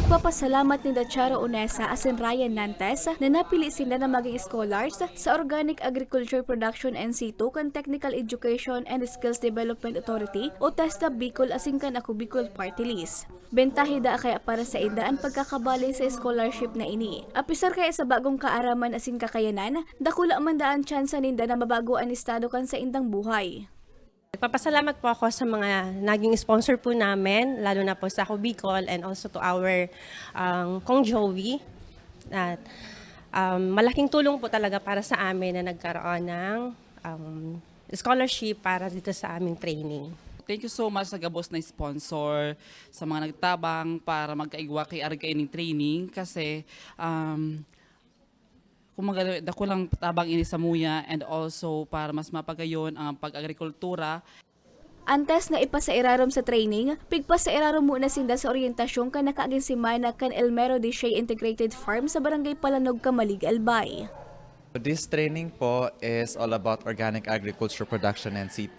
Pagpapasalamat ni Dacharo Unesa asin Ryan Nantes na napili sila na maging scholars sa Organic Agriculture Production NC2 kan Technical Education and Skills Development Authority o TESDA Bicol asin kan Ako Bicol Party List. Bentahida kaya para sa ida ang pagkakabali sa scholarship na ini. Apisar kaya sa bagong kaaraman asin kakayanan, dakula man daan tsansa ninda na mabago ang estado kan sa indang buhay. Nagpapasalamat po ako sa mga naging sponsor po namin, lalo na po sa Ako Bicol and also to our Kong Joey. At malaking tulong po talaga para sa amin na nagkaroon ng scholarship para dito sa aming training. Thank you so much sa gabos na sponsor, sa mga nagtabang para magkaigwa kay Argaining Training kasi kung dako lang tabang ini sa muya and also para mas mapagayon ang pag-agrikultura. Antes na ipasairarom sa training, pigpasairarom muna sinda sa orientasyon kan nakaagin si Mana kan Elmero de Shea Integrated Farm sa Barangay Palanog, Kamalig, Albay. This training po is all about organic agriculture production and C2.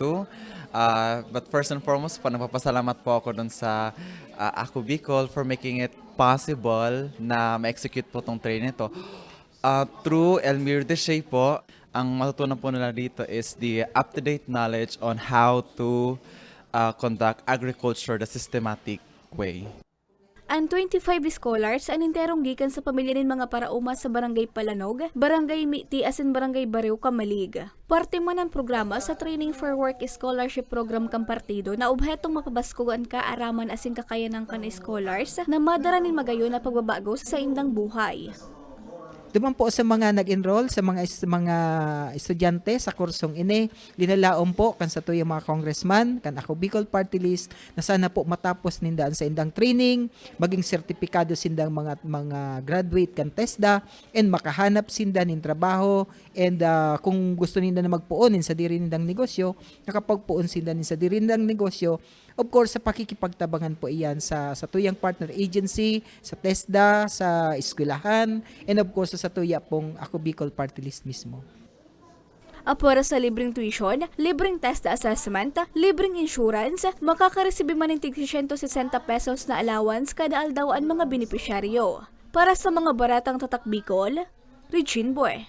But first and foremost po, nagpapasalamat po ako dun sa Ako Bicol for making it possible na ma-execute po tong training ito. Through Elmero de Shea po, ang matutunan po nila dito is the up-to-date knowledge on how to conduct agriculture the systematic way. Ang 25 scholars ang interong gikan sa pamilya nin mga parauma sa Barangay Palanog, Barangay Miti asin Barangay Barrio, Kamalig. Parte man ang programa sa Training for Work Scholarship Program kang partido na obhetong mapabaskugan ka araman asin kakayanan kan scholars na madaranin magayon na pagbabago sa indang buhay. Duman po sa mga nag-enroll, sa mga estudyante sa kursong ini, linalaom po kan sa tuyong mga congressman, kan Ako Bicol Party List, na sana po matapos nindaan sa indang training, maging sertipikado sindang mga graduate kan TESDA, and makahanap sinda nin trabaho, and kung gusto ninda na magpuonin sa diri nindang negosyo, nakapagpuon sinda nin sa diri nindang negosyo. Of course, sa pakikipagtabangan po iyan sa tuyang partner agency, sa TESDA, sa eskwelahan, and of course sa tuya pong Ako Bicol Party List mismo. Apara sa libreng tuition, libreng TESDA assessment, libreng insurance, makakaresibi man ng tig 160 pesos na allowance kada aldaw ang mga benepisyaryo. Para sa mga baratang tatak Bicol, Regine Boy.